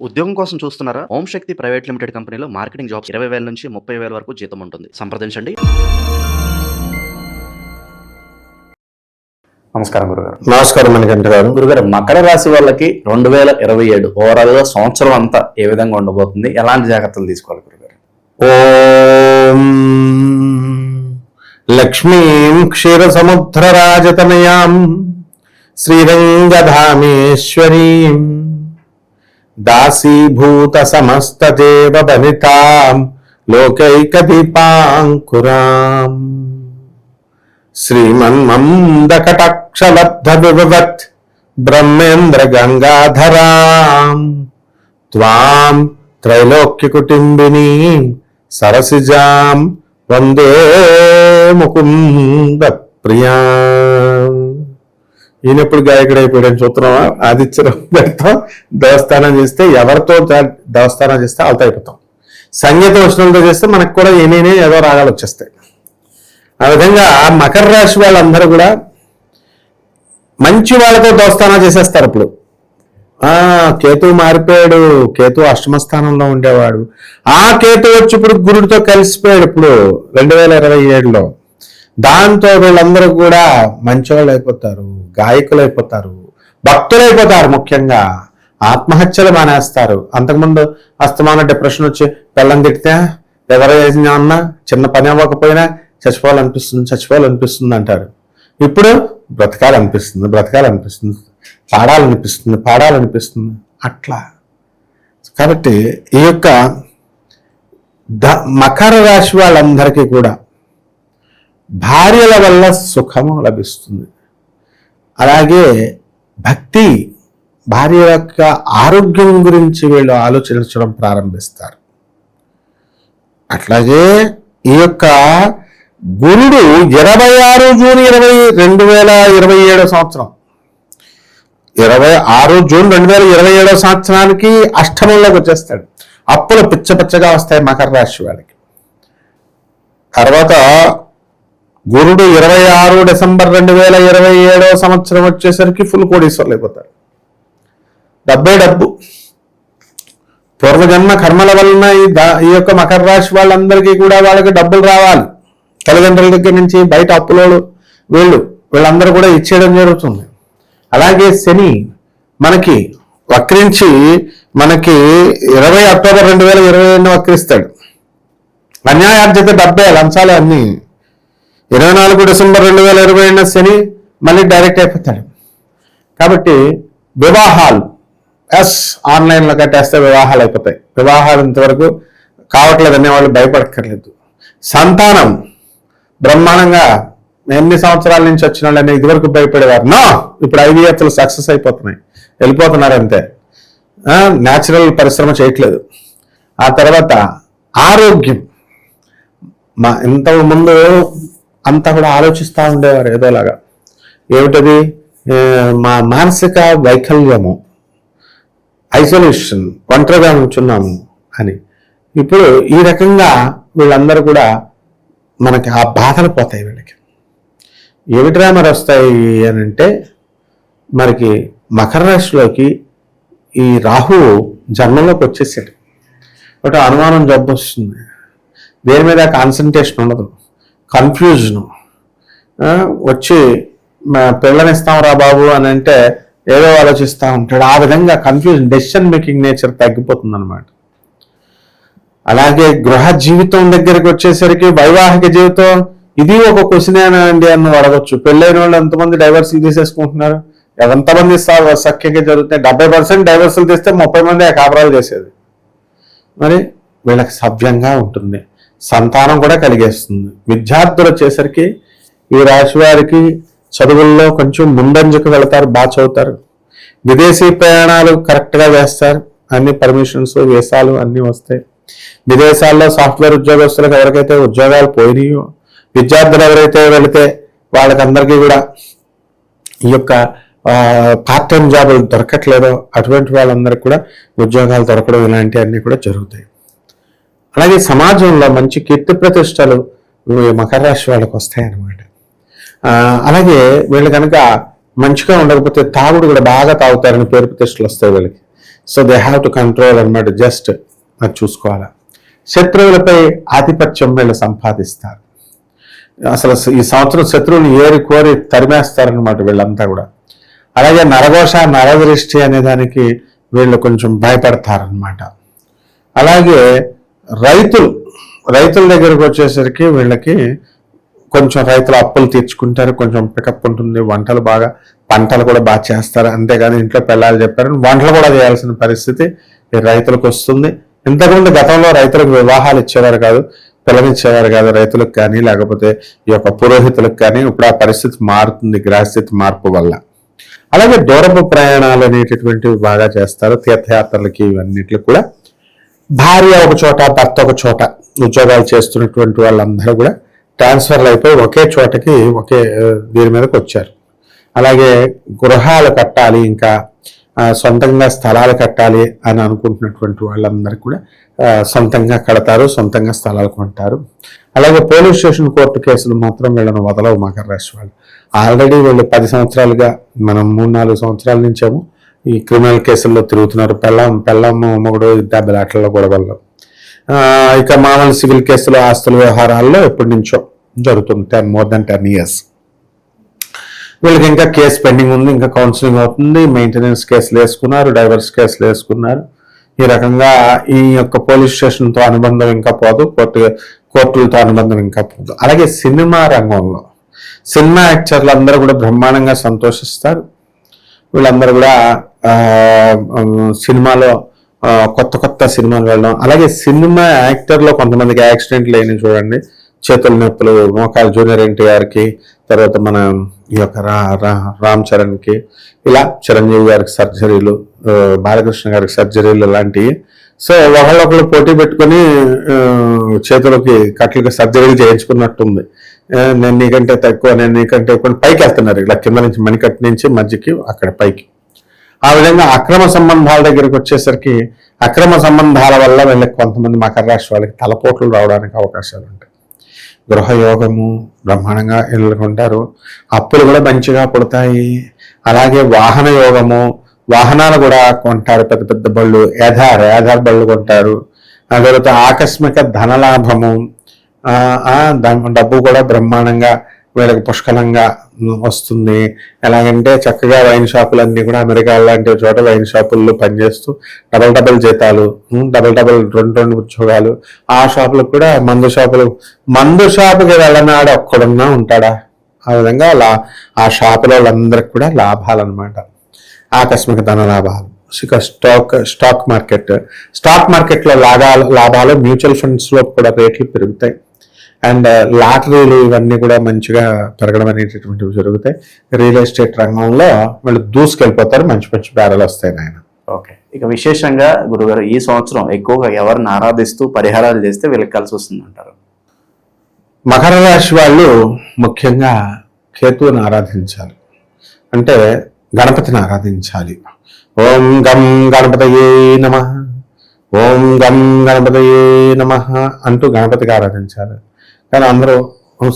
ఉద్యోగం కోసం చూస్తున్నారా? ఓం శక్తి ప్రైవేట్ లిమిటెడ్ కంపెనీలో మార్కెటింగ్ జాబ్స్ 20,000 నుంచి 30,000 వరకు జీతం ఉంటుంది. సంప్రదించండి. నమస్కారం గురుగారు. నమస్కారం మణికంఠ గారు. గురుగారు, మకర రాశి వాళ్ళకి 2027 ఓవరాల్ గా సంవత్సరం అంతా ఏ విధంగా ఉండబోతుంది, ఎలాంటి జాగ్రత్తలు తీసుకోవాలి గురుగారు? ఓం లక్ష్మీం క్షీరసముద్రరాజతనయాం శ్రీరంగధామేశ్వరీం దాసీభూత సమస్తదేవ బలితాం లోకైకదీపాంకురాం శ్రీమన్మందకటాక్షలబ్ధ వివవత్ బ్రహ్మేంద్ర గంగాధరాం త్వాం త్రైలోక్యకుటుంబినీ సరసిజాం వందే ముకుంద ప్రియాం. ఈయనప్పుడు గాయకుడు అయిపోయాడని చూస్తున్నావా? ఆదిత్యరావు గారితో దేవస్థానం చేస్తే, ఎవరితో దేవస్థానం చేస్తే వాళ్ళతో అయిపోతాం. సంగీత ఉష్ణంతో చేస్తే మనకు కూడా ఏనేనే ఏదో రాగాలు వచ్చేస్తాయి. ఆ విధంగా మకర రాశి వాళ్ళందరూ కూడా మంచి వాళ్ళతో దోస్తానా చేసేస్తారు. ఇప్పుడు కేతు మారిపోయాడు. కేతు అష్టమ స్థానంలో ఉండేవాడు. ఆ కేతు వచ్చి ఇప్పుడు గురుడితో కలిసిపోయాడు ఇప్పుడు 2027లో. దాంతో వీళ్ళందరూ కూడా మంచివాళ్ళు అయిపోతారు, గాయకులు అయిపోతారు, భక్తులు అయిపోతారు. ముఖ్యంగా ఆత్మహత్యలు మానేస్తారు. అంతకుముందు అస్తమాన డిప్రెషన్ వచ్చి పెళ్ళం తిడితే ఎవరైనా అన్నా చిన్న పని అవ్వకపోయినా చచ్చిపోవాలనిపిస్తుంది అంటారు. ఇప్పుడు బ్రతకాలనిపిస్తుంది, పాడాలనిపిస్తుంది అట్లా. కాబట్టి ఈ యొక్క మకర రాశి వాళ్ళందరికీ కూడా భార్యల వల్ల సుఖము లభిస్తుంది. అలాగే భక్తి, భార్య యొక్క ఆరోగ్యం గురించి వీళ్ళు ఆలోచించడం ప్రారంభిస్తారు. అట్లాగే ఈ యొక్క గురుడు 26 జూన్ 2027 సంవత్సరం 26 జూన్ 2027 సంవత్సరానికి అష్టమంలోకి వచ్చేస్తాడు. అప్పులు పిచ్చగా వస్తాయి మకర రాశి వాళ్ళకి. తర్వాత గురుడు 26 డిసెంబర్ 2027 సంవత్సరం వచ్చేసరికి ఫుల్ కోడీశ్వర్లు అయిపోతారు. డబ్బు పూర్వజన్మ కర్మల వలన ఈ యొక్క మకర రాశి వాళ్ళందరికీ కూడా వాళ్ళకి డబ్బులు రావాలి. తల్లిదండ్రుల దగ్గర నుంచి బయట అప్పులోడు వీళ్ళందరూ కూడా ఇచ్చేయడం జరుగుతుంది. అలాగే శని మనకి వక్రించి 20 అక్టోబర్ 2027 వక్రిస్తాడు. అన్యాయార్జిత డబ్బే లంచాలు అన్ని 24 డిసెంబర్ 2027 శని మళ్ళీ డైరెక్ట్ అయిపోతాడు. కాబట్టి వివాహాలు ఆన్లైన్లో కట్టేస్తే వివాహాలు అయిపోతాయి. వివాహాలు ఇంతవరకు కావట్లేదు అనేవాళ్ళు భయపడక్కర్లేదు. సంతానం బ్రహ్మాండంగా ఎన్ని సంవత్సరాల నుంచి వచ్చిన వాళ్ళని ఇదివరకు భయపడేవారు ఇప్పుడు IVFలు సక్సెస్ అయిపోతున్నాయి, వెళ్ళిపోతున్నారు అంతే. న్యాచురల్ పరిశ్రమ చేయట్లేదు. ఆ తర్వాత ఆరోగ్యం, ఇంతకు ముందు అంతా కూడా ఆలోచిస్తూ ఉండేవారు ఏదోలాగా. ఏమిటది? మా మానసిక వైకల్యము, ఐసోలేషన్, ఒంటరిగా ఉంటున్నాము అని. ఇప్పుడు ఈ రకంగా వీళ్ళందరూ కూడా మనకి ఆ బాధలు పోతాయి. వీళ్ళకి ఏమిట్రా మరి వస్తాయి అని అంటే, మనకి మకర రాశిలోకి ఈ రాహువు జన్మలోకి వచ్చేసాడు. ఒకటి అనుమానం జబ్బు వస్తుంది, దేని మీద కాన్సన్ట్రేషన్ ఉండదు, కన్ఫ్యూజను వచ్చి పిల్లనిస్తాం రా బాబు అని అంటే ఏదో ఆలోచిస్తూ ఉంటాడు. ఆ విధంగా కన్ఫ్యూజన్, డెసిషన్ మేకింగ్ నేచర్ తగ్గిపోతుంది అన్నమాట. అలాగే గృహ జీవితం దగ్గరికి వచ్చేసరికి వైవాహిక జీవితం ఇది ఒక క్వశ్చనేనండి అని అడగొచ్చు. పెళ్ళైన వాళ్ళు ఎంతమంది డైవర్సులు తీసేసుకుంటున్నారు? ఎంతమంది సఖ్యంగా జరుగుతాయి? 70% డైవర్సులు తీస్తే 30 మంది కాపురాలు చేసేది. మరి వీళ్ళకి సవ్యంగా ఉంటుంది, సంతానం కూడా కలిగేస్తుంది. విద్యార్థులు వచ్చేసరికి ఈ రాశి వారికి చదువుల్లో కొంచెం ముందంజకు వెళతారు, బాగా చదువుతారు. విదేశీ ప్రయాణాలు కరెక్ట్గా వేస్తారు, అన్ని పర్మిషన్స్ వీసాలు అన్నీ వస్తాయి. విదేశాల్లో సాఫ్ట్వేర్ ఉద్యోగస్తులకు ఎవరికైతే ఉద్యోగాలు పోయినాయో, విద్యార్థులు ఎవరైతే వెళితే వాళ్ళకందరికీ కూడా ఈ యొక్క పార్ట్ టైం జాబులు దొరకట్లేదో అటువంటి వాళ్ళందరికీ కూడా ఉద్యోగాలు దొరకడం ఇలాంటివన్నీ కూడా జరుగుతాయి. అలాగే సమాజంలో మంచి కీర్తి ప్రతిష్టలు మకర రాశి వాళ్ళకి వస్తాయన్నమాట. అలాగే వీళ్ళు కనుక మంచిగా ఉండకపోతే తాగుడు కూడా బాగా తాగుతారని పేరు ప్రతిష్టలు వస్తాయి వీళ్ళకి. So they have to control అన్నమాట. జస్ట్ అది చూసుకోవాలా. శత్రువులపై ఆధిపత్యం వీళ్ళు సంపాదిస్తారు. అసలు ఈ సంవత్సరం శత్రువులు ఏరి కోరి తరిమేస్తారనమాట వీళ్ళంతా కూడా. అలాగే నరఘోష నరదృష్టి అనే దానికి వీళ్ళు కొంచెం భయపడతారనమాట. అలాగే రైతుల దగ్గరకు వచ్చేసరికి వీళ్ళకి కొంచెం రైతులు అప్పులు తీర్చుకుంటారు, కొంచెం పికప్ ఉంటుంది, పంటలు కూడా బాగా చేస్తారు. అంతేగాని ఇంట్లో పిల్లలు చెప్పారు వంటలు కూడా చేయాల్సిన పరిస్థితి ఈ రైతులకు వస్తుంది. ఇంతకుముందు గతంలో రైతులకు వివాహాలు ఇచ్చేవారు కాదు, పిల్లనిచ్చేవారు కాదు రైతులకు కానీ, లేకపోతే ఈ యొక్క పురోహితులకు కానీ. ఇప్పుడు ఆ పరిస్థితి మారుతుంది గ్రహస్థితి మార్పు వల్ల. అలాగే దూరపు ప్రయాణాలు అనేటటువంటివి బాగా చేస్తారు. తీర్థయాత్రలకి ఇవన్నిటికి కూడా భార్య ఒక చోట భర్త ఒక చోట ఉద్యోగాలు చేస్తున్నటువంటి వాళ్ళందరూ కూడా ట్రాన్స్ఫర్లు అయిపోయి ఒకే చోటకి దీని మీదకి వచ్చారు. అలాగే గృహాలు కట్టాలి, ఇంకా సొంతంగా స్థలాలు కట్టాలి అని అనుకుంటున్నటువంటి వాళ్ళందరూ కూడా సొంతంగా కడతారు, సొంతంగా స్థలాలు కొంటారు. అలాగే పోలీస్ స్టేషన్ కోర్టు కేసులు మాత్రం వీళ్ళను వదలవు మకర రాశి వాళ్ళు. ఆల్రెడీ వీళ్ళు 10 సంవత్సరాలుగా, మనం 3-4 సంవత్సరాల నుంచేమో ఈ క్రిమినల్ కేసుల్లో తిరుగుతున్నారు. పెళ్ళం మొగుడు దెబ్బలాటల్లో గొడవల్లో. ఇక మామూలు సివిల్ కేసులు, ఆస్తుల వ్యవహారాల్లో ఎప్పటి నుంచో జరుగుతుంది, more than 10 years. వీళ్ళకి ఇంకా కేసు పెండింగ్ ఉంది, ఇంకా కౌన్సిలింగ్ అవుతుంది. మెయింటెనెన్స్ కేసులు వేసుకున్నారు, డైవర్స్ కేసులు వేసుకున్నారు. ఈ రకంగా ఈ యొక్క పోలీస్ స్టేషన్తో అనుబంధం ఇంకా పోదు, కోర్టులతో అనుబంధం ఇంకా పోదు. అలాగే సినిమా రంగంలో సినిమా యాక్టర్లు అందరూ కూడా బ్రహ్మాండంగా సంతోషిస్తారు. వీళ్ళందరూ కూడా సినిమాలో కొత్త సినిమాలు వెళ్ళడం. అలాగే సినిమా యాక్టర్లో కొంతమందికి యాక్సిడెంట్లు అయినాయి చూడండి, చేతుల నొప్పులు, మోకాలు జూనియర్ ఎన్టీఆర్కి, తర్వాత మన ఈ యొక్క రామ్ చరణ్కి, ఇలా చిరంజీవి గారికి సర్జరీలు, బాలకృష్ణ గారికి సర్జరీలు లాంటివి. సో ఒకళ్ళొకళ్ళు పోటీ పెట్టుకుని చేతులకి కట్లకి సర్జరీలు చేయించుకున్నట్టుంది. నేను నీకంటే తక్కువ, నేను నీకంటే ఎక్కువ, పైకి వెళ్తున్నారు ఇలా కింద నుంచి మణికట్టు నుంచి మధ్యకి అక్కడ పైకి. ఆ విధంగా అక్రమ సంబంధాల దగ్గరికి వచ్చేసరికి అక్రమ సంబంధాల వల్ల వీళ్ళకి కొంతమంది మకర రాశి వాళ్ళకి తలపోట్లు రావడానికి అవకాశాలు ఉంటాయి. గృహయోగము బ్రహ్మాండంగా ఎన్నుకుంటారు, అప్పులు కూడా మంచిగా పుడతాయి. అలాగే వాహన యోగము, వాహనాలు కూడా కొంటారు, పెద్ద పెద్ద బళ్ళు, ఏధార్ బళ్ళు కొంటారు. ఆ తర్వాత ఆకస్మిక ధనలాభము, డబ్బు కూడా బ్రహ్మాండంగా వీళ్ళకి పుష్కలంగా వస్తుంది. ఎలాగంటే చక్కగా వైన్ షాపులన్నీ కూడా అమెరికా లాంటి చోట వైన్ షాపుల్లో పనిచేస్తూ డబల్ జీతాలు, రెండు ఉద్యోగాలు. ఆ షాపులకు కూడా మందు షాపుకి వెళ్ళనాడు ఒక్కడున్నా ఉంటాడా? ఆ విధంగా ఆ షాపుల వాళ్ళందరికి కూడా లాభాలు అనమాట, ఆకస్మిక ధన లాభాలు. ఇక స్టాక్ మార్కెట్లో లాభాలు, మ్యూచువల్ ఫండ్స్లో కూడా రేట్లు పెరుగుతాయి. అండ్ లాటరీలు ఇవన్నీ కూడా మంచిగా పెరగడం అనేటటువంటివి జరుగుతాయి. రియల్ ఎస్టేట్ రంగంలో వీళ్ళు దూసుకెళ్ళిపోతారు, మంచి బేరాలు వస్తాయి నాయన. ఓకే, ఇక విశేషంగా గురుగారు ఈ సంవత్సరం ఎక్కువగా ఎవరిని ఆరాధిస్తూ పరిహారాలు చేస్తే వీళ్ళకి కలిసి వస్తుంది అంటారు? మకర రాశి వాళ్ళు ముఖ్యంగా కేతువుని ఆరాధించాలి, అంటే గణపతిని ఆరాధించాలి. ఓం గం గణపతయే నమః, ఓం గం గణపతయే నమః అంటూ గణపతికి ఆరాధించాలి. కానీ అందరూ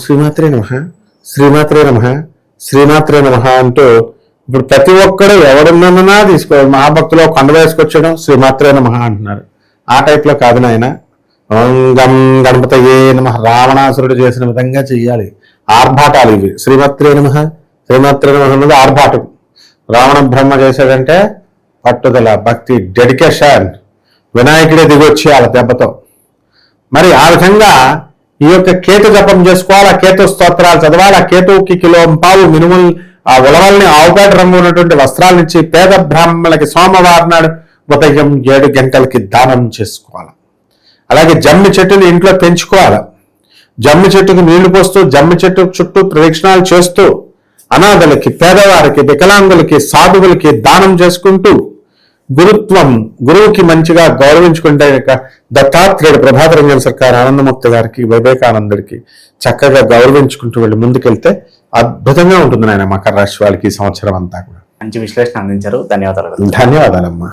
శ్రీమాత్రే నమః అంటూ ఇప్పుడు ప్రతి ఒక్కడు ఎవడున్నా తీసుకోవాలి. మహాభక్తులు కొండ వేసుకొచ్చడం శ్రీమాత్రే నమః అంటున్నారు. ఆ టైప్లో కాదు నాయన. ఓం గం గణపతయే నమః, రావణాసురుడు చేసిన విధంగా చెయ్యాలి. ఆర్భాటాలు ఇవి. శ్రీమాత్రే నమః అన్నది ఆర్భాటం. రావణ బ్రహ్మ చేశాడంటే పట్టుదల, భక్తి, డెడికేషన్. వినాయకుడే దిగొచ్చి వాళ్ళ దెబ్బతో. మరి ఆ విధంగా ఈ యొక్క కేతు జపం చేసుకోవాలి, కేతు స్తోత్రాలు చదవాలి. కేతువుకి కిలోంపావు మినుములు, ఆ ఉలవల్ని ఆవుపేట రంగు ఉన్నటువంటి వస్త్రాలనిచ్చి పేద బ్రాహ్మణులకి సోమవారం నాడు ఉదయం 7 గంటలకి దానం చేసుకోవాలి. అలాగే జమ్మి చెట్టుని ఇంట్లో పెంచుకోవాలి. జమ్మి చెట్టుకి నీళ్లు పోస్తూ, జమ్మి చెట్టు చుట్టూ ప్రదక్షిణాలు చేస్తూ, అనాథలకి, పేదవారికి, వికలాంగులకి, సాధువులకి దానం చేసుకుంటూ, గురువుకి మంచిగా గౌరవించుకుంటే దత్తాత్రేయుడు, ప్రభాత రంజన్ సర్కార్, ఆనందముక్తి గారికి, వివేకానందుడికి చక్కగా గౌరవించుకుంటూ వెళ్ళి ముందుకెళ్తే అద్భుతంగా ఉంటుంది నాయన మకర రాశి వాళ్ళకి ఈ సంవత్సరం అంతా కూడా. మంచి విశ్లేషణ అందించారు, ధన్యవాదాలు. ధన్యవాదాలమ్మా.